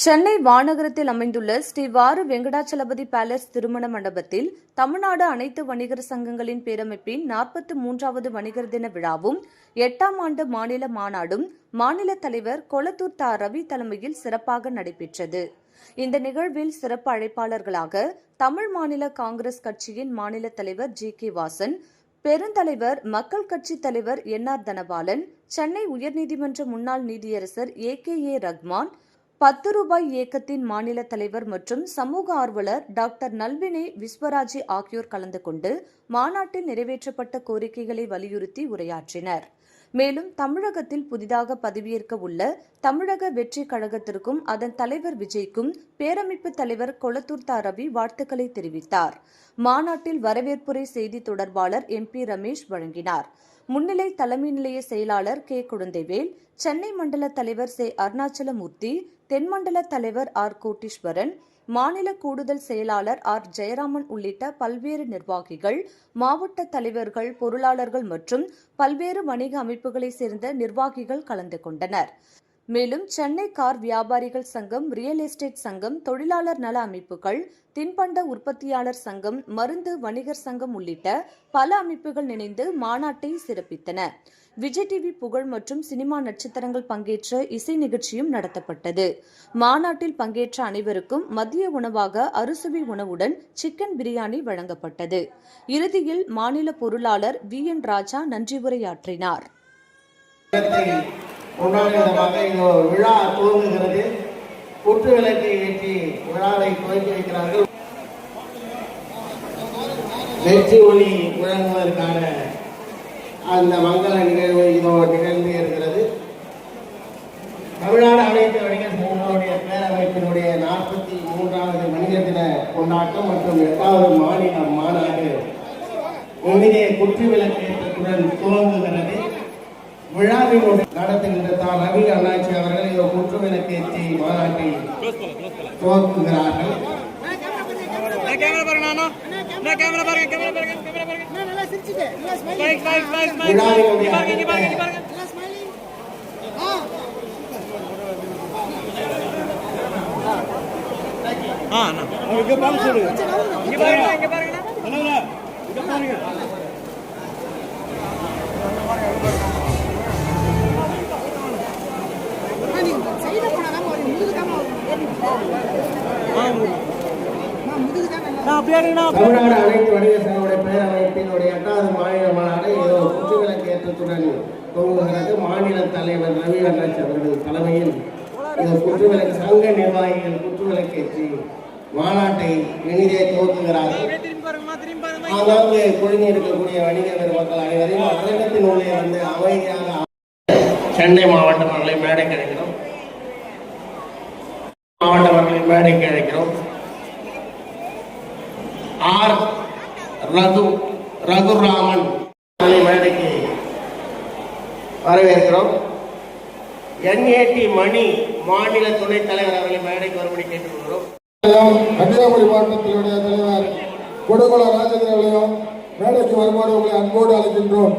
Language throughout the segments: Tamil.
சென்னை வானகரத்தில் அமைந்துள்ள ஸ்ரீ வாரு வெங்கடாச்சலபதி பேலஸ் திருமண மண்டபத்தில் தமிழ்நாடு அனைத்து வணிகர் சங்கங்களின் பேரமைப்பின் 43வது வணிகர் தின விழாவும் 8ஆம் ஆண்டு மாநில மாநாடும் மாநில தலைவர் கொளத்தூர் தா. ரவி தலைமையில் சிறப்பாக நடைபெற்றது. இந்த நிகழ்வில் சிறப்பு அழைப்பாளர்களாக தமிழ் மாநில காங்கிரஸ் கட்சியின் மாநில தலைவர் ஜி.கே. வாசன், பெருந்தலைவர் மக்கள் கட்சி தலைவர் என்.ஆர். தனபாலன், சென்னை உயர்நீதிமன்ற முன்னாள் நீதியரசர் ஏ.கே.ஏ. ரஹ்மான், 10 ரூபாய் இயக்கத்தின் மாநில தலைவர் மற்றும் சமூக ஆர்வலர் டாக்டர் நல்வினே விஸ்வராஜி ஆகியோர் கலந்து கொண்டு மாநாட்டில் நிறைவேற்றப்பட்ட கோரிக்கைகளை வலியுறுத்தி உரையாற்றினர். மேலும் தமிழகத்தில் புதிதாக பதவியேற்க உள்ள தமிழக வெற்றி கழகத்திற்கும் அதன் தலைவர் விஜய்க்கும் பேரமைப்பு தலைவர் கொளத்தூர் தா. ரவி வாழ்த்துக்களை தெரிவித்தார். மாநாட்டில் வரவேற்புரை செய்தி தொடர்பாளர் எம்பி ரமேஷ் வழங்கினார். முன்னிலை தலைமை நிலைய செயலாளர் கே. குழந்தைவேல், சென்னை மண்டல தலைவர் சே. அருணாச்சலமூர்த்தி, தென்மண்டல தலைவர் ஆர். கோட்டீஸ்வரன், மாநில கூடுதல் செயலாளர் ஆர். ஜெயராமன் உள்ளிட்ட பல்வேறு நிர்வாகிகள், மாவட்ட தலைவர்கள், பொருளாளர்கள் மற்றும் பல்வேறு வணிக அமைப்புகளைச் சேர்ந்த நிர்வாகிகள் கலந்து கொண்டனர். மேலும் சென்னை கார் வியாபாரிகள் சங்கம், ரியல் எஸ்டேட் சங்கம், தொழிலாளர் நல அமைப்புகள், தின்பண்ட உற்பத்தியாளர் சங்கம், மருந்து வணிகர் சங்கம் உள்ளிட்ட பல அமைப்புகள் இணைந்து மாநாட்டை சிறப்பித்தன. விஜய் டிவி புகழ் மற்றும் சினிமா நட்சத்திரங்கள் பங்கேற்ற இசை நிகழ்ச்சியும் நடத்தப்பட்டது. மாநாட்டில் பங்கேற்ற அனைவருக்கும் மதிய உணவாக அறுசுவை உணவுடன் சிக்கன் பிரியாணி வழங்கப்பட்டது. இறுதியில் மாநில பொருளாளர் வி.என். ராஜா நன்றி உரையாற்றினார். விழா துவங்குகிறது. குற்று விளக்கை ஏற்றி விழாவை துவக்கி வைக்கிறார்கள். வெற்றி ஒளி முழங்குவதற்கான அந்த மங்கள நிகழ்வு இதோ நிகழ்ந்து இருக்கிறது. தமிழ்நாடு அனைத்து வணிகர் சங்கங்களுடைய பேரமைப்பினுடைய 43வது வணிகர் தின கொண்டாட்டம் மற்றும் 8வது மாநில மாநாடு இங்கே குற்று விளக்கேற்றத்துடன் துவங்குகிறது. விழாவின் நடத்துகின்ற தா. ரவி அண்ணாச்சி அவர்கள் இந்த குற்று விளக்கேற்றி மாநாட்டை துவக்குகிறார்கள். தமிழ்நாடு அனைத்து வணிகர் சங்கங்களுடைய பேரமைப்பினுடைய 8வது மாநில மாநாடு ஏதோ குற்று விளக்கேற்றத்துடன் துவங்குகிறது. மாநில தலைவர் ரவி அண்ணாச்சி அவர்கள் தலைமையில் இந்த குற்று விளக்கு சங்க நிர்வாகிகள் குற்று விளக்கேற்றி மாநாட்டை இனிதே துவக்குகிறார்கள். அதாவது குழுமியிருக்கக்கூடிய வணிக பெருமக்கள் அனைவரையும் அரங்கத்தின் உள்ளே வந்து அமைதியாக சென்னை மாவட்டம் அவர்களை மேடைக்கு அழைக்கிறோம். மாவட்டம் அவர்களை மேடைக்கு அழைக்கிறோம். ஆர். ரகுராமன் மேடைக்கு வரவேற்கிறோம். என்.ஏ.டி. மணி மாநில துணைத் தலைவர் அவர்களை மேடைக்கு வரும்படி கேட்டுக்கொள்கிறோம். கன்னியாகுமரி மாவட்டத்தினுடைய தலைவர் கொடுகுல ராஜேந்திர அவர்களையும் மேடைக்கு வருமாறு உங்களை அன்போடு அழைக்கின்றோம்.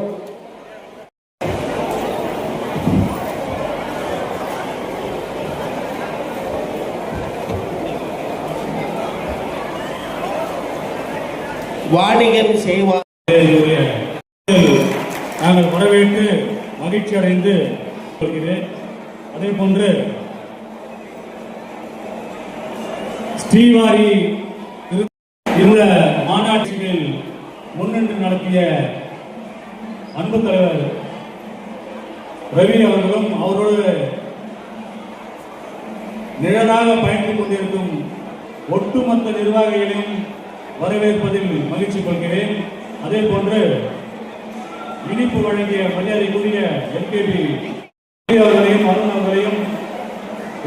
வாணிகன் செய்வார் நாங்கள் வரவேற்று மகிழ்ச்சி அடைந்து வருகிறேன். அதே போன்று ஸ்ரீவாரி இந்த மாநாட்டில் முன்னின்று நடத்திய அன்பு தலைவர் ரவி அவர்களும் அவரோடு நிழலாக பயணித்துக் கொண்டிருக்கும் ஒட்டுமொத்த நிர்வாகிகளையும் வரவேற்பதில் மகிழ்ச்சி கொள்கிறேன். அதே போன்று இனிப்பு வழங்கிய மரியாதைக்குரிய எல்கேபி அவர்களையும், அருண் அவர்களையும்,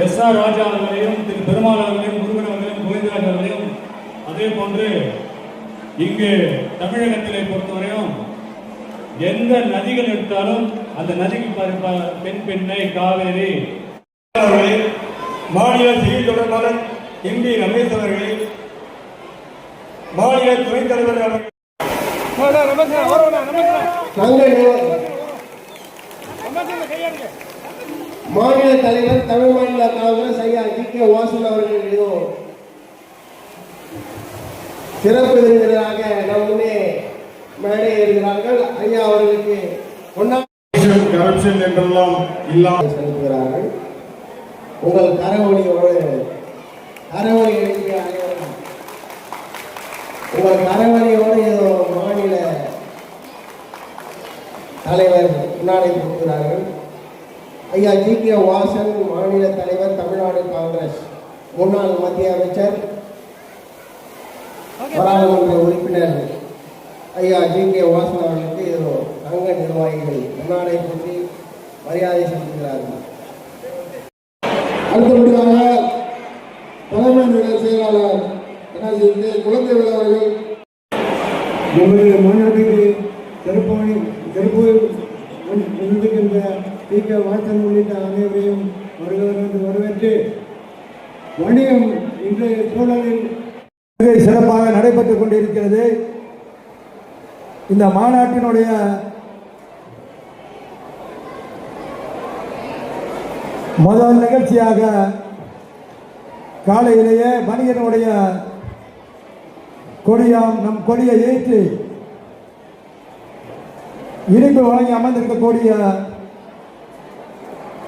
எஸ்.ஆர். ராஜா அவர்களையும், திரு பெருமாள் அவர்களையும், முருகன் அவர்களையும், கோவிந்தராஜ் அவர்களையும், அதே போன்று இங்கு தமிழகத்திலே பொறுத்தவரையும் எந்த நதிகள் எடுத்தாலும் அந்த நதிக்கு பெண்ணை காவேரி அவர்களை, மாநில செய்தி தொடர்பாளர் எம்பி ரமேஷ் அவர்களை, மாநில துணைத் தலைவர் மாநில தலைவர் தமிழ் மாநில காங்கிரஸ் ஐயா ஜி.கே. வாசன் அவர்கள் ஏதோ சிறப்பு விருந்தினராக நம் முன்னே மேடை ஏறுகிறார்கள். ஐயா அவர்களுக்கு கரப்ஷன் என்றெல்லாம் இல்லாமல் செலுத்துகிறார்கள். உங்கள் கரவொலியோடு கரவொலி எழுதிய அனைவரும் உங்கள் கரவொலியோடு ஏதோ மாநில தலைவர் முன்னாடி கொடுக்கிறார்கள். ஐயா ஜி.கே. வாசன் மாநில தலைவர் தமிழ்நாடு காங்கிரஸ் முன்னாள் மத்திய அமைச்சர் பாராளுமன்ற உறுப்பினர் ஐயா ஜி.கே. வாசன் அவர்களுக்கு ஏதோ சங்க நிர்வாகிகள் முன்னாடை பற்றி மரியாதை செலுத்துகிறார்கள். அடுத்தபடியாக தலைமை நிலை செயலாளர் குழந்தைகள் அவர்கள் நமது மாநாட்டுக்கு சிறப்பு வந்திருக்கின்ற ஜி.கே. வாசன் உள்ளிட்ட அனைவரையும் வரவேற்று வணிகம் இன்றைய சூழலில் சிறப்பாக நடைபெற்றுக் கொண்டிருக்கிறது. இந்த மாநாட்டினுடைய முதல் நிகழ்ச்சியாக காலையிலேயே வணிகனுடைய கொடியாம் நம் கொடியை ஏற்றி இனிப்பு வழங்கி அமர்ந்திருக்கக்கூடிய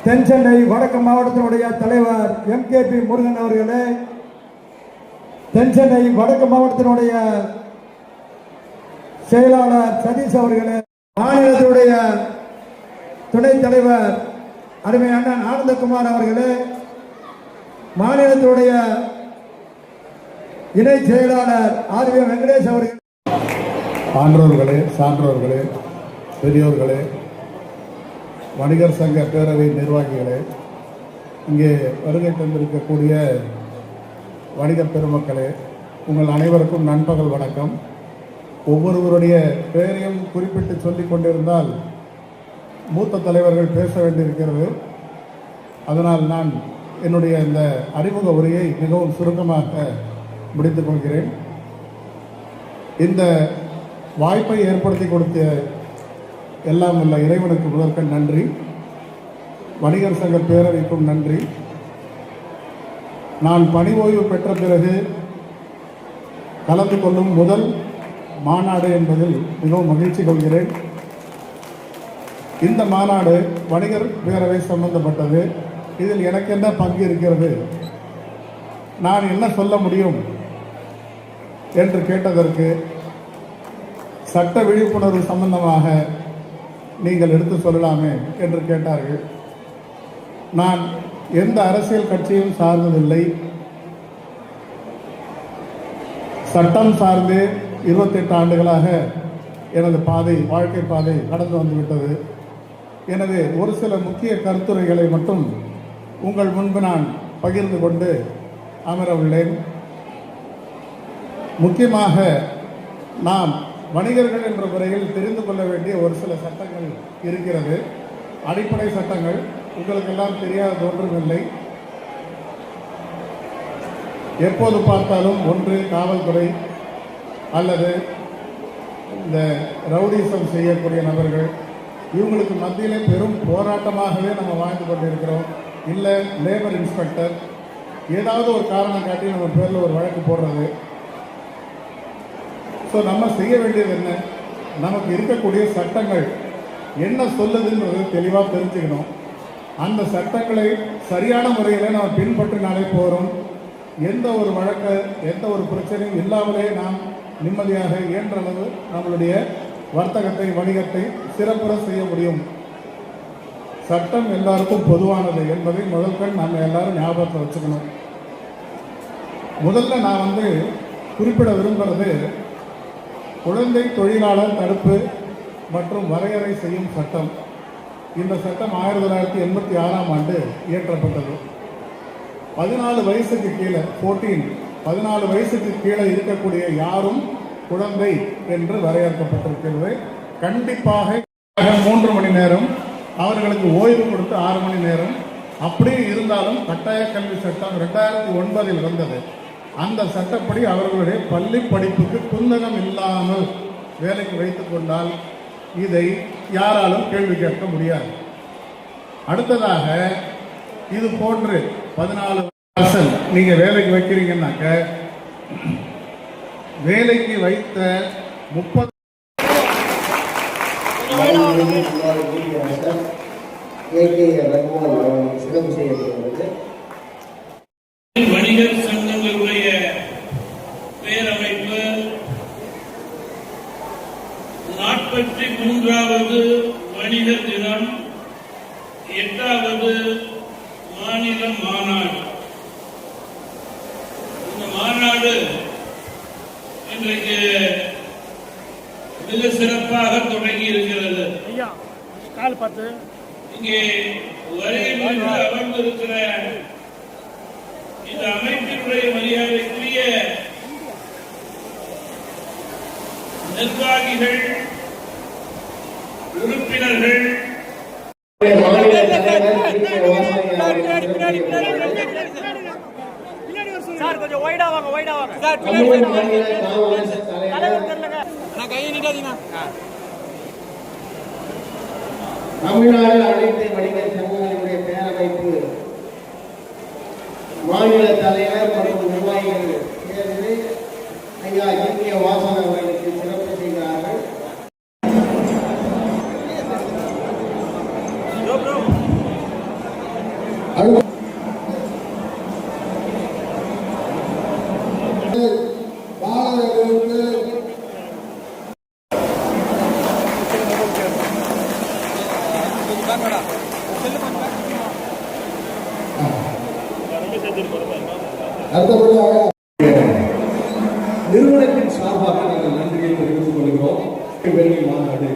தென் சென்னை வடக்கு மாவட்டத்தினுடைய தலைவர் எம்.கே.பி. முருகன் அவர்களே, தென் சென்னை வடக்கு மாவட்டத்தினுடைய செயலாளர் சதீஷ் அவர்களே, மாநிலத்தினுடைய துணைத் தலைவர் அருமை அண்ணன் ஆனந்தகுமார் அவர்களே, மாநிலத்தினுடைய இணை செயலாளர் ஆர்.வி. வெங்கடேஷ் அவர்கள், ஆன்றோர்களே, சான்றோர்களே, பெரியோர்களே, வணிகர் சங்க பேரவை நிர்வாகிகளே, இங்கே வருகை தந்திருக்கக்கூடிய வணிக பெருமக்களே, உங்கள் அனைவருக்கும் நண்பகல் வணக்கம். ஒவ்வொருவருடைய பெயரையும் குறிப்பிட்டு சொல்லிக் கொண்டிருந்தால் மூத்த தலைவர்கள் பேச வேண்டியிருக்கிறது. அதனால் நான் என்னுடைய இந்த அறிமுக உரையை மிகவும் சுருக்கமாக முடித்துக் கொள்கிறேன். இந்த வாய்ப்பை ஏற்படுத்தி கொடுத்த எல்லாம் உள்ள இறைவனுக்கு முதற்கண் நன்றி, வணிகர் சங்க பேரவைக்கும் நன்றி. நான் பணி ஓய்வு பெற்ற பிறகு கலந்து கொள்ளும் முதல் மாநாடு என்பதில் மிகவும் மகிழ்ச்சி கொள்கிறேன். இந்த மாநாடு வணிகர் பேரவை சம்பந்தப்பட்டது. இதில் எனக்கு என்ன பங்கு இருக்கிறது, நான் என்ன சொல்ல முடியும் என்று கேட்டதற்கு, சட்ட விழிப்புணர்வு சம்பந்தமாக நீங்கள் எடுத்து சொல்லலாமே என்று கேட்டார்கள். நான் எந்த அரசியல் கட்சியும் சார்ந்ததில்லை. சட்டம் சார்ந்து 28 ஆண்டுகளாக எனது வாழ்க்கை பாதை கடந்து வந்துவிட்டது. எனவே ஒரு சில முக்கிய கருத்துரைகளை மட்டும் உங்கள் முன்பு நான் பகிர்ந்து கொண்டு அமர உள்ளேன். முக்கியமாக நாம் வணிகர்கள் என்ற முறையில் தெரிந்து கொள்ள வேண்டிய ஒரு சில சட்டங்கள் இருக்கிறது. அடிப்படை சட்டங்கள் உங்களுக்கெல்லாம் தெரியாத ஒன்றுமில்லை. எப்போது பார்த்தாலும் ஒன்று காவல்துறை அல்லது இந்த ரவுடிசம் செய்யக்கூடிய நபர்கள், இவங்களுக்கு மத்தியிலே பெரும் போராட்டமாகவே நம்ம வாழ்ந்து கொண்டிருக்கிறோம். இல்லை லேபர் இன்ஸ்பெக்டர், ஏதாவது ஒரு காரணம் காட்டி நம்ம பேரில் ஒரு வழக்கு போடுறது. ஸோ நம்ம செய்ய வேண்டியது என்ன, நமக்கு இருக்கக்கூடிய சட்டங்கள் என்ன சொல்லுதுன்றது தெளிவாக தெரிஞ்சுக்கணும். அந்த சட்டங்களை சரியான முறையில் நம்ம பின்பற்றினாலே போகிறோம். எந்த ஒரு வழக்கு எந்த ஒரு பிரச்சனையும் இல்லாமலே நாம் நிம்மதியாக இயன்றளவு நம்மளுடைய வர்த்தகத்தை வணிகத்தை சிறப்புற செய்ய முடியும். சட்டம் எல்லாருக்கும் பொதுவானது என்பதை முதல்கண் நம்ம எல்லாரும் ஞாபகத்தில் வச்சுக்கணும். முதல்ல நான் குறிப்பிட விரும்புகிறது குழந்தை தொழிலாளர் தடுப்பு மற்றும் வரையறை செய்யும் சட்டம். இந்த சட்டம் 1986ஆம் ஆண்டு இயற்றப்பட்டது. 14 வயசுக்கு கீழே 14 வயசுக்கு கீழே இருக்கக்கூடிய யாரும் குழந்தை என்று வரையறுக்கப்பட்டிருக்கிறது. கண்டிப்பாக 3 மணி நேரம், அவர்களுக்கு ஓய்வு கொடுத்து 6 மணி நேரம். அப்படியே இருந்தாலும் கட்டாய கல்வி சட்டம் 2009இல் வந்தது. அந்த சட்டப்படி அவர்களுடைய பள்ளி படிப்புக்கு குந்தகம் இல்லாமல் வேலைக்கு வைத்துக் கொண்டால் இதை யாராலும் கேள்வி கேட்க முடியாது. அடுத்ததாக இது போன்று 14 வாசல் நீங்க வேலைக்கு வைக்கிறீங்கன்னாக்க வேலைக்கு வைத்த 30 சிறப்பு செய்யப்படுகிறது. வணிகர் சங்கங்களுடைய பேரமைப்பு 43வது வணிகர் தினம் 8வது மாநில மாநாடு. இந்த மாநாடு இன்றைக்கு மிக சிறப்பாக தொடங்கி இருக்கிறது. இங்கே வருகை அமர்ந்திருக்கிற இந்த அமைப்பினுடைய மரியாதைக்குரிய நிர்வாகிகள், உறுப்பினர்கள், மாநில தலைவர் தமிழ் மாநில காங்கிரஸ் தலைவர் தமிழ்நாடு அனைத்து வணிகர் சங்கங்களுடைய பேரமைப்பு மாநில தலைவர் மற்றும் நிர்வாகிகள் சேர்ந்து ஐயா இந்திய வாசன் அவர்களுக்கு சிறப்பு செய்கிறார்கள். நிறுவனத்தின் சார்பாக நாங்கள் நன்றியை தெரிவித்துக் கொள்கிறோம். வேலை மாநாடு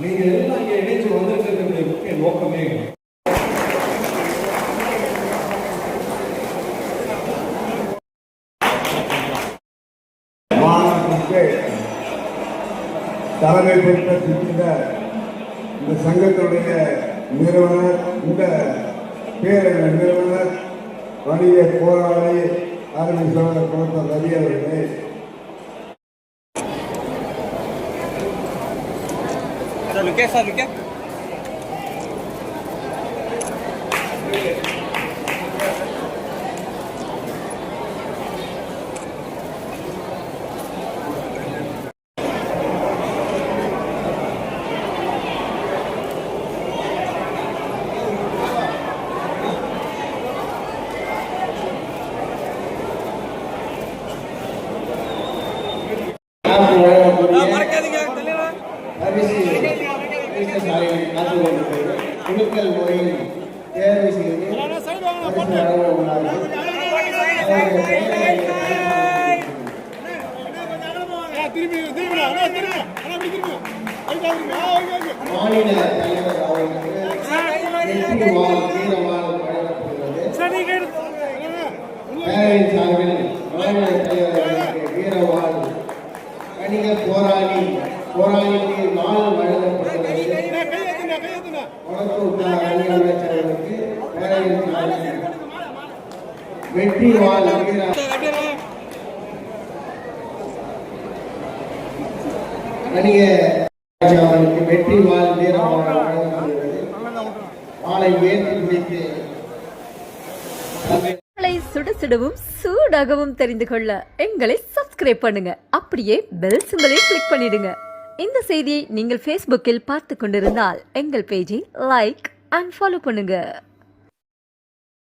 நீங்கள் எல்லாம் இங்கே இணைச்சு வந்திருக்கிற முக்கிய நோக்கமே மாநாட்டிற்கு தலைமை பொறுப்பேற்றிருக்கின்ற இந்த சங்கத்தினுடைய நிறுவனர், இந்த பேரவையின் நிறுவனர், வணிக போராளி ஆர்மி சோழர் குளத்தூர் ரவி அவர்களே, குழுக்கள் முறையில் தேர்வு செய்து மாநில தலைவர் அவர்களுக்கு வீரவாள் வழங்கப்படுகிறது. பேரவையின் சார்பில் மாநில தலைவர் அவர்களுக்கு வீரவாள், வணிக போராளிக்கு வாள் வழங்கப்படுகிறது. அமைச்சர்களுக்கு பேரவையின் சார்பில் வெற்றி வாள் வணிக அவர்களுக்கு வெற்றி வாள் வீரவாள் வழங்கப்படுகிறது. வாளை உயர்த்தி பிடித்து சுட சுடவும் சூடாகவும் தெரிந்து கொள்ள எங்களை சப்ஸ்கிரைப் பண்ணுங்க. அப்படியே பெல் சிம்பலை கிளிக் பண்ணிடுங்க. இந்த செய்தியை நீங்கள் Facebookல் பார்த்து கொண்டிருந்தால் எங்கள் பேஜை லைக் அண்ட் ஃபாலோ பண்ணுங்க.